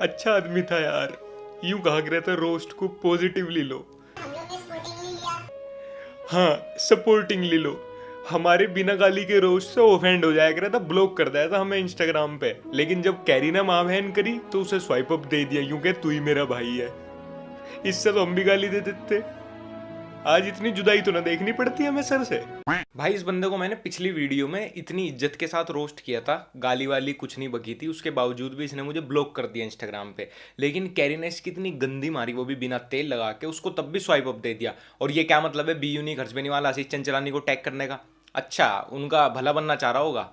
अच्छा आदमी था यार। यूं कहा करता था रोस्ट को पॉजिटिवली लो। हाँ, सपोर्टिंगली लो। हमारे बिना गाली के रोस्ट से ऑफेंड हो जाया करा था, ब्लॉक कर दिया था हमें इंस्टाग्राम पे। लेकिन जब कैरी ने माँ बहन करी तो उसे स्वाइप अप दे दिया, यूं कह तू ही मेरा भाई है। इससे तो हम भी गाली दे देते। आज इतनी जुदाई तो ना देखनी पड़ती हमें सर से। भाई इस बंदे को मैंने पिछली वीडियो में इतनी इज्जत के साथ रोस्ट किया था, गाली वाली कुछ नहीं बकी थी, उसके बावजूद भी इसने मुझे ब्लॉक कर दिया इंस्टाग्राम पे। लेकिन कैरी ने इसकी इतनी गंदी मारी, वो भी बिना तेल लगा के, उसको तब भी स्वाइप अप दे दिया। और ये क्या मतलब है बी यूनिक हर्षबेनी वाला आशीष चंचलानी को टैग करने का? अच्छा, उनका भला बनना चाह रहा होगा।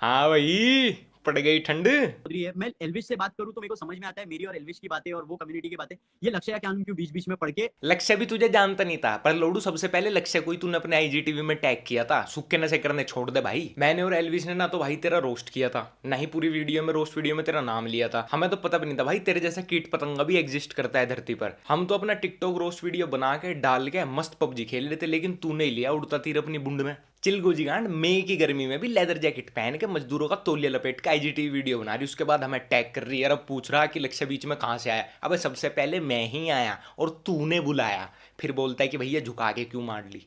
हाँ भाई, पड़ गई ठंड। रही है। मैं एल्विश से बात करूं तो मेरे को समझ में आता है मेरी और एल्विश की बातें और वो कम्युनिटी की बातें। ये लक्ष्य क्या क्यों बीच बीच में पढ़ के। लक्ष्य भी तुझे जानता नहीं था, पर लोडू सबसे पहले लक्ष्य को ही तूने अपने आईजीटीवी में टैग किया था। सूखे नशे करने छोड़ दे भाई। मैंने और एल्विश ने ना तो भाई तेरा रोस्ट किया था, ना ही पूरी वीडियो में रोस्ट वीडियो में तेरा नाम लिया था। हमें तो पता भी नहीं था भाई तेरे जैसा कीट पतंगा भी एग्जिस्ट करता है धरती पर। हम तो अपना टिकटॉक रोस्ट वीडियो बना के डाल के मस्त पबजी खेल रहे थे, लेकिन तूने ही लिया उड़ता तीर अपनी बुंड में। चिलगोजी गांड, मई की गर्मी में भी लेदर जैकेट पहन के मजदूरों का तौलिया लपेट के आईजीटीवी वीडियो बना रही, उसके बाद हमें टैग कर रही है। अब पूछ रहा कि लक्ष्य बीच में कहाँ से आया? अबे सबसे पहले मैं ही आया और तूने बुलाया, फिर बोलता है कि भैया झुका के क्यों मार ली।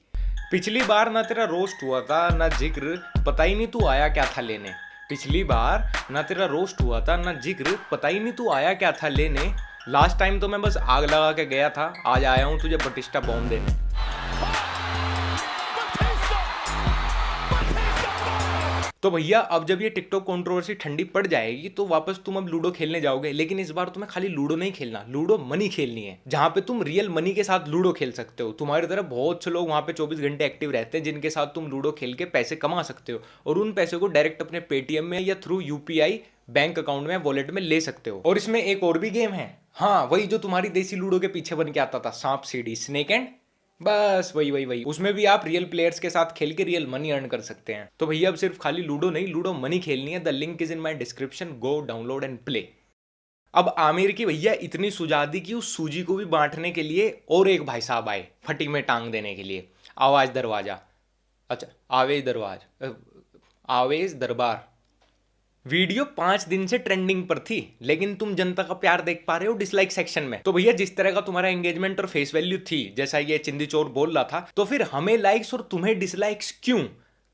पिछली बार ना तेरा रोस्ट हुआ था ना जिक्र, पता ही नहीं तू आया क्या था लेने। पिछली बार ना तेरा रोस्ट हुआ था ना जिक्र, पता ही नहीं तू आया क्या था लेने। लास्ट टाइम तो मैं बस आग लगा के गया था, आज आया हूँ तुझे बटिस्टा बॉम्ब देने। तो भैया अब जब ये टिकटॉक कंट्रोवर्सी ठंडी पड़ जाएगी तो वापस तुम अब लूडो खेलने जाओगे, लेकिन इस बार तुम्हें खाली लूडो नहीं खेलना, लूडो मनी खेलनी है, जहां पे तुम रियल मनी के साथ लूडो खेल सकते हो। तुम्हारी तरह बहुत से लोग वहां पे 24 घंटे एक्टिव रहते हैं, जिनके साथ तुम लूडो खेल के पैसे कमा सकते हो और उन पैसे को डायरेक्ट अपने पेटीएम में या थ्रू यूपीआई बैंक अकाउंट में वॉलेट में ले सकते हो। और इसमें एक और भी गेम है, हाँ वही जो तुम्हारी देसी लूडो के पीछे बन के आता था, सांप सीढ़ी, स्नेक एंड, बस वही उसमें भी आप रियल प्लेयर्स के साथ खेल के रियल मनी अर्न कर सकते हैं। तो भैया अब सिर्फ खाली लूडो नहीं, लूडो मनी खेलनी है। The link is in my description, go download and play. अब आमिर की भैया इतनी सुजा दी कि उस सूजी को भी बांटने के लिए और एक भाई साहब आए फटी में टांग देने के लिए। आवाज दरवाजा, अच्छा आवेज दरबार। वीडियो 5 दिन से ट्रेंडिंग पर थी, लेकिन तुम जनता का प्यार देख पा रहे हो डिसलाइक सेक्शन में। तो भैया जिस तरह का तुम्हारा एंगेजमेंट और फेस वैल्यू थी, जैसा ये चिंदी चोर बोल रहा था, तो फिर हमें लाइक्स और तुम्हें डिसलाइक्स क्यों?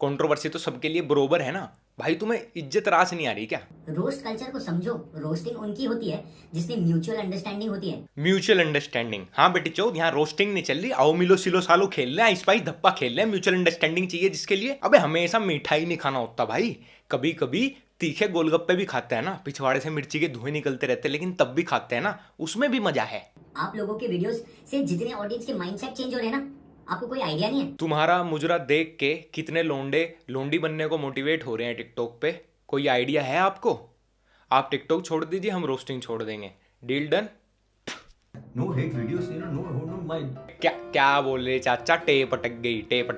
कंट्रोवर्सी तो सबके लिए बरोबर है ना भाई। तुम्हें इज्जत रास नहीं आ रही क्या? रोस्ट कल्चर को समझो, रोस्टिंग उनकी होती है जिसमें म्यूचुअल अंडरस्टैंडिंग होती है। Mutual understanding? हाँ बेटी चौथ, यहाँ रोस्टिंग नहीं चल रही, आओ मिलो सिलो सालो खेल रहे हैं, स्पाइस धप्पा खेल रहे हैं। म्यूचुअल अंडरस्टैंडिंग चाहिए जिसके लिए, अबे हमेशा मिठाई नहीं खाना होता भाई, कभी कभी तीखे गोलगप्पे भी खाते हैं ना, पिछवाड़े से मिर्ची के धुएं निकलते रहते हैं, लेकिन तब भी खाते हैं ना, उसमें भी मजा है। आप लोगों के वीडियोस से जितने ऑडियंस के माइंडसेट चेंज हो रहे हैं ना, आपको कोई आइडिया नहीं है। तुम्हारा मुजरा देख के कितने लोंडे लोंडी बनने को मोटिवेट हो रहे हैं टिकटॉक पे, कोई आइडिया है आपको? आप टिकटॉक छोड़ दीजिए, हम रोस्टिंग छोड़ देंगे, deal done. No hate videos, no, my. क्या क्या बोल रहे चाचा? टेप अटक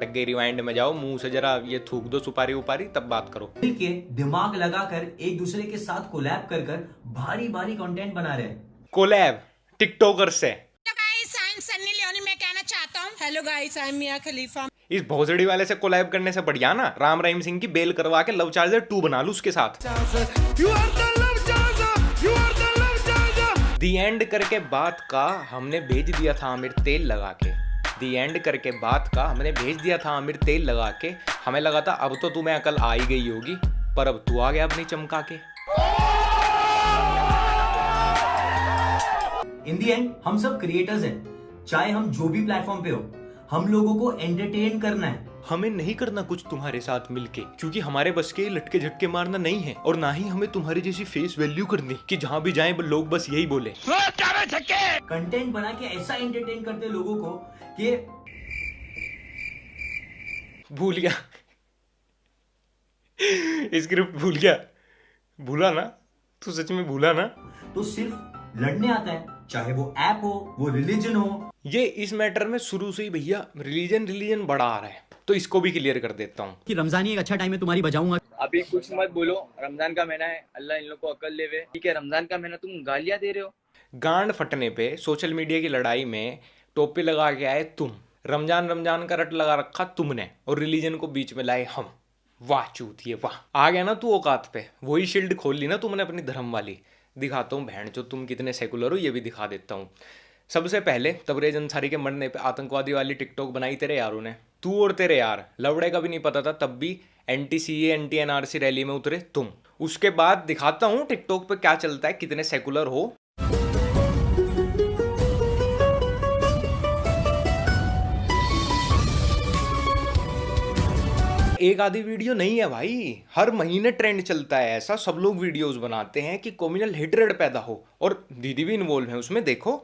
गई। रिवाइंड में जाओ, मुंह से जरा ये थूक दो सुपारी उपारी, तब बात करो। मिलके दिमाग लगाकर एक दूसरे के साथ कोलैब कर कर भारी भारी कंटेंट बना रहे हैं। कोलैब टिकटॉकर से? Hello guys, I am Sunny Leone. मैं कहना चाहता हूँ हेलो गाइस, आई एम मिया खलीफा। इस भोसड़ी वाले से कोलैब करने से बढ़िया ना राम रहीम सिंह की बेल करवा के लव चार्जर 2 बना लू उसके साथ। दी एंड करके बात का हमने भेज दिया था आमिर तेल लगा के। दी एंड करके बात का हमने भेज दिया था आमिर तेल लगा के। हमें लगा था अब तो तुम्हें अकल आ ही गई होगी, पर अब तू आ गया अपनी चमका के। इन दी एंड हम सब क्रिएटर्स हैं, चाहे हम जो भी प्लेटफॉर्म पे हो, हम लोगों को एंटरटेन करना है। हमें नहीं करना कुछ तुम्हारे साथ मिलके, क्योंकि हमारे बस के लटके झटके मारना नहीं है, और ना ही हमें तुम्हारी जैसी फेस वैल्यू करनी कि जहां भी जाएं लोग बस यही बोले कंटेंट बना के ऐसा एंटरटेन करते लोगों को कि भूल गया स्क्रिप्ट भूला ना तू, सच में भूला ना। तो सिर्फ लड़ने आता है, चाहे वो ऐप हो, वो रिलीजन हो। ये इस मैटर में शुरू से ही भैया रिलीजन बड़ा आ रहा है, तो इसको भी क्लियर कर देता हूँ कि रमजान ही एक अच्छा टाइम है, तुम्हारी बजाऊंगा। अभी कुछ मत बोलो, रमजान का महीना है, अल्लाह इन लोग को अकल देवे। ठीक है, रमजान का महीना तुम गालियां दे रहे हो। गांड फटने पे सोशल मीडिया की लड़ाई में टोपी लगा के आए तुम। रमजान रमजान का रट लगा रखा तुमने और रिलीजन को बीच में लाए हम। वाह चूतिए वाह, आ गया ना तू औकात पे। वही शील्ड खोल ली ना तुमने अपनी धर्म वाली। दिखाता हूँ बहन जो तुम कितने सेकुलर हो, ये भी दिखा देता हूँ। सबसे पहले तबरेज अंसारी के मरने पे आतंकवादी वाली टिकटॉक बनाई तेरे यारों ने, तू और तेरे यार। लवड़े का भी नहीं पता था तब भी anti CA anti NRC rally में उतरे तुम। उसके बाद दिखाता हूँ टिकटॉक पे क्या चलता है, कितने सेकुलर हो। एक आधी वीडियो नहीं है भाई, हर महीने ट्रेंड चलता है ऐसा। सब लोग वीडियोस बनाते हैं कि कम्युनल हेट्रेड पैदा हो, और दीदी भी इन्वॉल्व है उसमें। देखो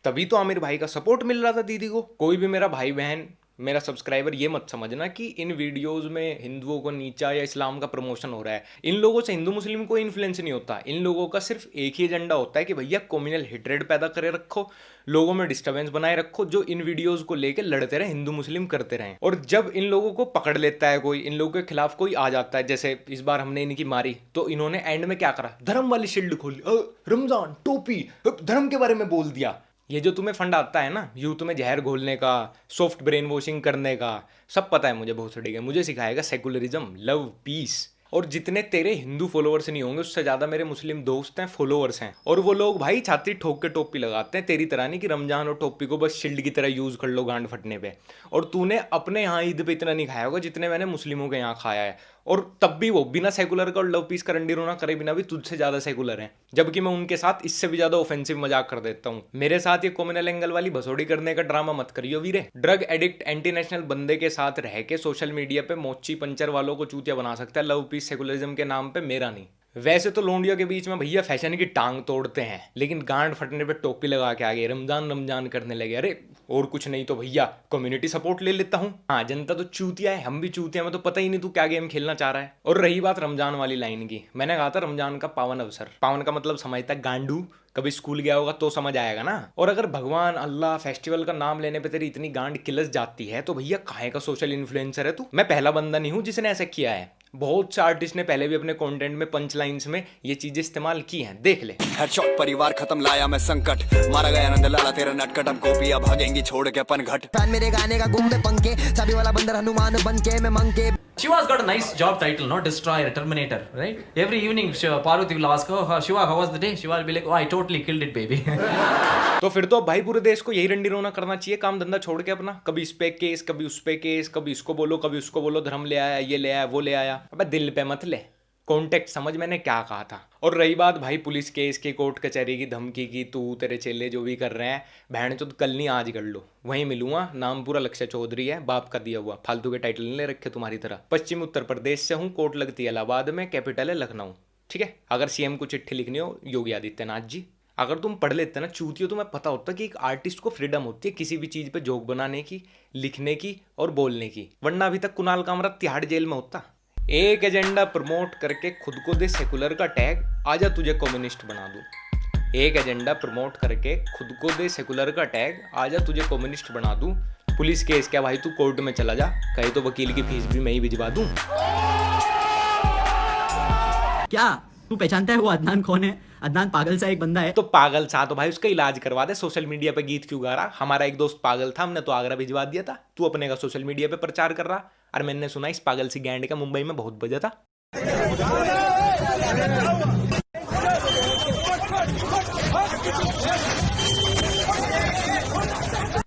तभी तो आमिर भाई का सपोर्ट मिल रहा था दीदी को। कोई भी मेरा भाई बहन, मेरा सब्सक्राइबर ये मत समझना कि इन वीडियोस में हिंदुओं को नीचा या इस्लाम का प्रमोशन हो रहा है। इन लोगों से हिंदू मुस्लिम कोई इन्फ्लुएंस नहीं होता। इन लोगों का सिर्फ एक ही एजेंडा होता है कि भैया कम्युनल हेट्रेड पैदा करे रखो, लोगों में डिस्टर्बेंस बनाए रखो, जो इन वीडियोस को लेकर लड़ते रहे, हिंदू मुस्लिम करते रहें। और जब इन लोगों को पकड़ लेता है कोई, इन लोगों के खिलाफ कोई आ जाता है, जैसे इस बार हमने इनकी मारी, तो इन्होंने एंड में क्या करा, धर्म वाली शील्ड खोली, रमजान टोपी धर्म के बारे में बोल दिया। ये जो तुम्हें फंड आता है ना यूथ में जहर घोलने का, सॉफ्ट ब्रेन वॉशिंग करने का, सब पता है मुझे बहुत सड़ी है। मुझे सिखाएगा सेकुलरिज्म, लव, पीस। और जितने तेरे हिंदू फॉलोअर्स नहीं होंगे उससे ज़्यादा मेरे मुस्लिम दोस्त हैं, फॉलोअर्स हैं। और वो लोग भाई छाती ठोक के टोपी लगाते हैं, तेरी तरह नहीं कि रमजान और टोपी को बस शील्ड की तरह यूज़ कर लो गांड फटने पे। और तूने अपने यहाँ ईद पे इतना नहीं खाया होगा जितने मैंने मुस्लिमों के यहाँ खाया है। और तब भी वो बिना सेकुलर का और लव पीस का रंडी रोना करे बिना भी तुझसे ज़्यादा सेकुलर हैं, जबकि मैं उनके साथ इससे भी ज़्यादा ऑफेंसिव मजाक कर देता हूँ। मेरे साथ ये कम्युनल एंगल वाली भसोड़ी करने का ड्रामा मत करियो वीरे। ड्रग एडिक्ट एंटी नेशनल बंदे के साथ रह के सोशल मीडिया पे मोची पंचर वालों को चूतिया बना सकता है लव पीस सेकुलरिज्म के नाम पे, मेरा नहीं। वैसे तो लोंडियों के बीच में भैया फैशन की टांग तोड़ते हैं, लेकिन गांड फटने पे टोपी लगा के आगे रमजान रमजान करने लगे। अरे और कुछ नहीं तो भैया कम्युनिटी सपोर्ट ले लेता हूँ। हाँ जनता तो चूतिया है, हम भी चूतिया, में तो पता ही नहीं तू क्या गेम खेलना चाह रहा है। और रही बात रमजान वाली लाइन की, मैंने कहा था रमजान का पावन अवसर, पावन का मतलब समझता है गांडू, कभी स्कूल गया होगा तो समझ आएगा ना। और अगर भगवान अल्लाह फेस्टिवल का नाम लेने पे तेरी इतनी गांड किलस जाती है तो भैया काहे का सोशल इन्फ्लुएंसर है तू। मैं पहला बंदा नहीं हूँ जिसने ऐसा किया है, बहुत से आर्टिस्ट ने पहले भी अपने कंटेंट में पंच लाइन्स में ये चीजें इस्तेमाल की हैं, देख ले। हेडशॉट परिवार खत्म लाया मैं संकट, मारा गया नंद लाला तेरा नटखट, अब गोपियां भागेंगी छोड़ के पनघट। फैन मेरे गाने का गुम में पंखे, चाबी वाला बंदर हनुमान बन के मैं मंके। Shiva's got a nice job title, not Destroyer, Terminator, right? Every evening, Parvati will ask, "Oh, Shiva, how was the day?" Shiva will be like, "Oh, I totally killed it, baby." तो फिर तो अब भाई पूरे देश को यही रंडी रोना करना चाहिए, काम धंधा छोड़ के अपना। कभी इस पे केस, कभी उस पे केस, कभी इसको बोलो, कभी उसको बोलो, धर्म ले आया, ये ले आया, वो ले आया। अबे दिल पे मत ले, कॉन्टेक्ट समझ मैंने क्या कहा था। और रही बात भाई पुलिस केस की, कोर्ट कचहरी की, धमकी की, तू तेरे चेले जो भी कर रहे हैं, बहन चो कल नहीं आज कर लो, वहीं मिलूंगा। नाम पूरा लक्ष्य चौधरी है, बाप का दिया हुआ, फालतू के टाइटल नहीं ले रखे तुम्हारी तरह। पश्चिम उत्तर प्रदेश से हूँ, कोर्ट लगती है इलाहाबाद में, कैपिटल है लखनऊ, ठीक है। अगर सीएम को चिट्ठी लिखनी हो योगी आदित्यनाथ जी, अगर तुम पढ़ लेते ना चूतियो, तुम्हें पता होता कि एक आर्टिस्ट को फ्रीडम होती है किसी भी चीज़ पे जोक बनाने की, लिखने की और बोलने की, वरना अभी तक कुणाल कामरा तिहाड़ जेल में होता। एक एजेंडा प्रमोट करके खुद को दे सेकुलर का टैग, आजा तुझे कम्युनिस्ट बना दूं। एक एजेंडा प्रमोट करके खुद को दे सेकुलर का टैग, आजा तुझे कम्युनिस्ट बना दूं। पुलिस केस क्या भाई, तू कोर्ट में चला जा, कहीं तो वकील की फीस भी मैं ही भिजवा दूं। क्या तू पहचानता है वो अदनान कौन है? अदनान पागल सा एक बंदा है। तो पागल सा तो भाई उसका इलाज करवा दे, सोशल मीडिया पे गीत क्यों गा रहा? हमारा एक दोस्त पागल था, हमने तो आगरा भिजवा दिया था, तू अपने का सोशल मीडिया पे प्रचार कर रहा। और मैंने सुना इस पागल सी गैंड का मुंबई में बहुत बजा था।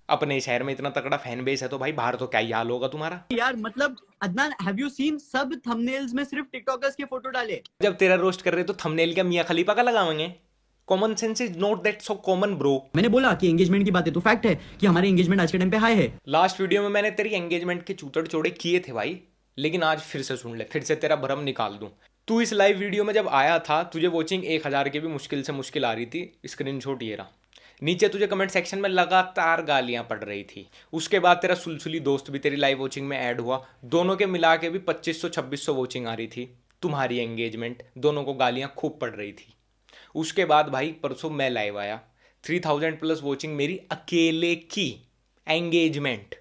अपने शहर में इतना तगड़ा फैन बेस है तो भाई बाहर तो क्या ही हाल होगा तुम्हारा। यार मतलब अदनान, हैव यू सीन सब थंबनेल्स में सिर्फ टिकटॉकर्स के फोटो डाले। जब तेरा रोस्ट कर रहे तो थंबनेल क्या मियां खलीफा का लगावेंगे? Common sense is not that so common bro. मैंने बोला कि एंगेजमेंट की बात है तो फैक्ट है कि हमारे एंगेजमेंट आज के टाइम पे हाई है। लास्ट वीडियो में मैंने तेरी एंगेजमेंट के चूतड़ चौड़े किए थे भाई, लेकिन आज फिर से सुन ले, फिर से तेरा भरम निकाल दूं। तू इस लाइव वीडियो में जब आया था तुझे वॉचिंग 1000 की भी मुश्किल से मुश्किल आ रही थी, स्क्रीनशॉट ये रहा। नीचे तुझे कमेंट सेक्शन में लगातार गालियां पड़ रही थी। उसके बाद तेरा सुलसुली दोस्त भी तेरी लाइव वॉचिंग में ऐड हुआ, दोनों के मिला के भी 2500-2600 वॉचिंग आ रही थी। तुम्हारी एंगेजमेंट, दोनों को गालियां खूब पड़ रही थी। उसके बाद भाई परसों मैं लाइव आया, 3000 प्लस वॉचिंग मेरी अकेले की एंगेजमेंट।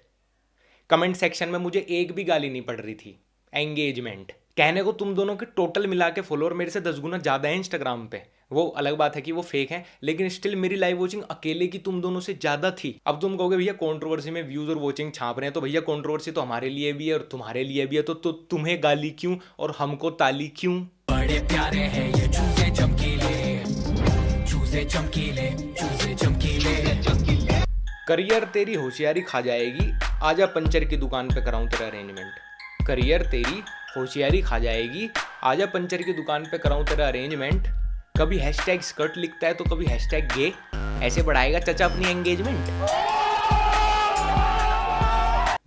कमेंट सेक्शन में मुझे एक भी गाली नहीं पड़ रही थी। एंगेजमेंट कहने को तुम दोनों के टोटल मिला के फॉलोअर मेरे से 10 गुना ज़्यादा है इंस्टाग्राम पे। वो अलग बात है कि वो फेक है, लेकिन स्टिल मेरी लाइव वॉचिंग अकेले की तुम दोनों से ज़्यादा थी। अब तुम कहोगे भैया कंट्रोवर्सी में व्यूज़ और वॉचिंग छाप रहे हैं, तो भैया कंट्रोवर्सी तो हमारे लिए भी है और तुम्हारे लिए भी है, तो तुम्हें गाली क्यों और हमको ताली क्यों? बड़े प्यारे हैं ये चूजे चमकीले, चूजे चमकीले, चूजे चमकीले। करियर तेरी होशियारी खा जाएगी, आजा पंचर की दुकान पे कराऊं तेरा अरेंजमेंट। करियर तेरी होशियारी खा जाएगी, आजा पंचर की दुकान पे कराऊं तेरा अरेंजमेंट। कभी हैशटैग स्कर्ट लिखता है तो कभी हैशटैग गे, ऐसे बढ़ाएगा चचा अपनी एंगेजमेंट।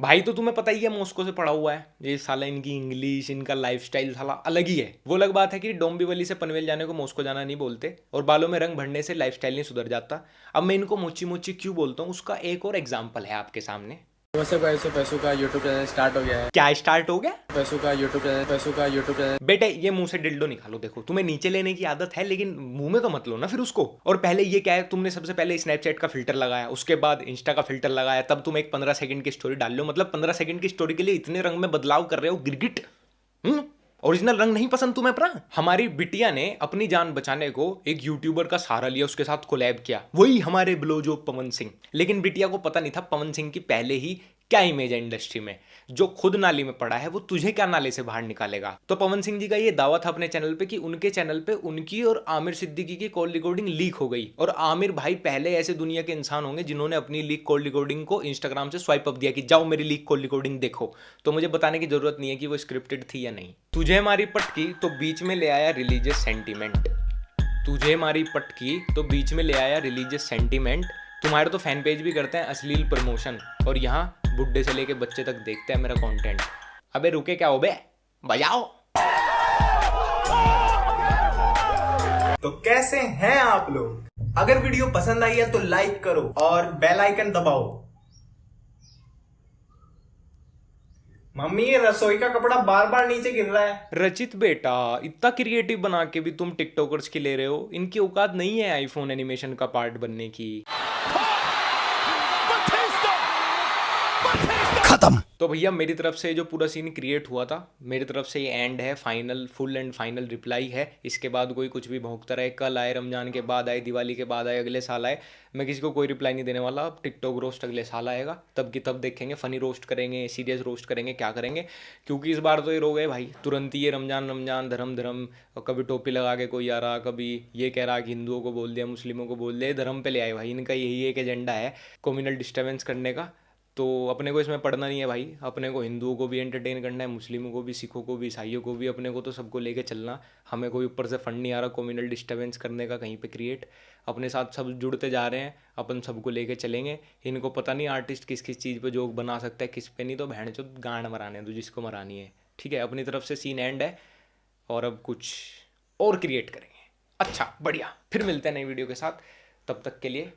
भाई तो तुम्हें पता ही है मॉस्को से पढ़ा हुआ है, ये साला इनकी इंग्लिश, इनका लाइफस्टाइल साला अलग ही है। वो अलग बात है कि डोंबिवली से पनवेल जाने को मॉस्को जाना नहीं बोलते, और बालों में रंग भरने से लाइफस्टाइल नहीं सुधर जाता। अब मैं इनको मोची मोची क्यों बोलता हूँ, उसका एक और एग्जाम्पल है आपके सामने। वैसे पैसों का यूट्यूब चैनल स्टार्ट हो गया है। क्या स्टार्ट हो गया? पैसों का यूट्यूब चैनल। बेटे ये मुंह से डिल्डो निकालो, देखो तुम्हें नीचे लेने की आदत है, लेकिन मुंह में तो मत लो ना फिर उसको। और पहले ये क्या है, तुमने सबसे पहले स्नैपचैट का फिल्टर लगाया, उसके बाद इंस्टा का फिल्टर लगाया, तब तुम एक 15 सेकंड की स्टोरी डाल लो। मतलब 15 सेकंड की स्टोरी के लिए इतने रंग में बदलाव कर रहे हो, गिरगिट। ओरिजिनल रंग नहीं पसंद तुम्हें अपना? हमारी बिटिया ने अपनी जान बचाने को एक यूट्यूबर का सहारा लिया, उसके साथ कोलैब किया, वही हमारे ब्लोजो पवन सिंह। लेकिन बिटिया को पता नहीं था पवन सिंह की पहले ही क्या इमेज है इंडस्ट्री में। जो खुद नाली में पड़ा है वो तुझे क्या नाले से बाहर निकालेगा। तो पवन सिंह जी का ये दावा था अपने चैनल पे कि उनके चैनल पे उनकी और आमिर सिद्दीकी की कॉल रिकॉर्डिंग लीक हो गई, और आमिर भाई पहले ऐसे दुनिया के इंसान होंगे जिन्होंने अपनी लीक कॉल रिकॉर्डिंग को इंस्टाग्राम से स्वाइप अप दिया कि जाओ मेरी लीक कॉल रिकॉर्डिंग देखो। तो मुझे बताने की जरूरत नहीं है कि वो स्क्रिप्टेड थी या नहीं। तुझे मारी पटकी तो बीच में ले आया रिलीजियस सेंटीमेंट। तुझे मारी पटकी तो बीच में ले आया रिलीजियस सेंटीमेंट। तुम्हारे तो फैन पेज भी करते हैं अश्लील प्रमोशन, और यहाँ बुड्ढे से लेके बच्चे तक देखते हैं मेरा कंटेंट। अबे रुके क्या हो बे, बजाओ। तो कैसे हैं आप लोग? अगर वीडियो पसंद आई है तो लाइक करो और बेल आइकन दबाओ। मम्मी ये रसोई का कपड़ा बार बार नीचे गिर रहा है। रचित बेटा, इतना क्रिएटिव बना के भी तुम टिकटॉकर्स की ले रहे हो, इनकी औकात नहीं है आईफोन एनिमेशन का पार्ट बनने की। खत्म। तो भैया मेरी तरफ से जो पूरा सीन क्रिएट हुआ था, मेरी तरफ से ये एंड है, final, full and final reply है। इसके बाद कोई कुछ भी भौंकता रहे, कल आए, रमजान के बाद आए, दिवाली के बाद आए, अगले साल आए, मैं किसी को कोई रिप्लाई नहीं देने वाला। अब टिकटॉक रोस्ट अगले साल आएगा, तब की तब देखेंगे, फनी रोस्ट करेंगे, सीरियस रोस्ट करेंगे, क्या करेंगे। क्योंकि इस बार तो ये रो गए भाई, तुरंत ही ये रमजान धर्म, और कभी टोपी लगा के कोई आ रहा, कभी ये कह रहा कि हिंदुओं को बोल दिया, मुस्लिमों को बोल दिया, धर्म पे ले आए भाई। इनका यही एक एजेंडा है, कम्युनल डिस्टर्बेंस करने का। तो अपने को इसमें पढ़ना नहीं है भाई, अपने को हिंदुओं को भी एंटरटेन करना है, मुस्लिमों को भी, सिखों को भी, ईसाइयों को भी, अपने को तो सबको लेके चलना। हमें कोई ऊपर से फंड नहीं आ रहा कम्युनल डिस्टर्बेंस करने का कहीं पे क्रिएट। अपने साथ सब जुड़ते जा रहे हैं, अपन सबको लेके चलेंगे। इनको पता नहीं आर्टिस्ट किस किस चीज़ पे जोक बना सकता है, किस पे नहीं, तो बहन चो गांड मराने दो जिसको मरानी है। ठीक है, अपनी तरफ से सीन एंड है, और अब कुछ और क्रिएट करेंगे। अच्छा बढ़िया, फिर मिलते हैं नई वीडियो के साथ, तब तक के लिए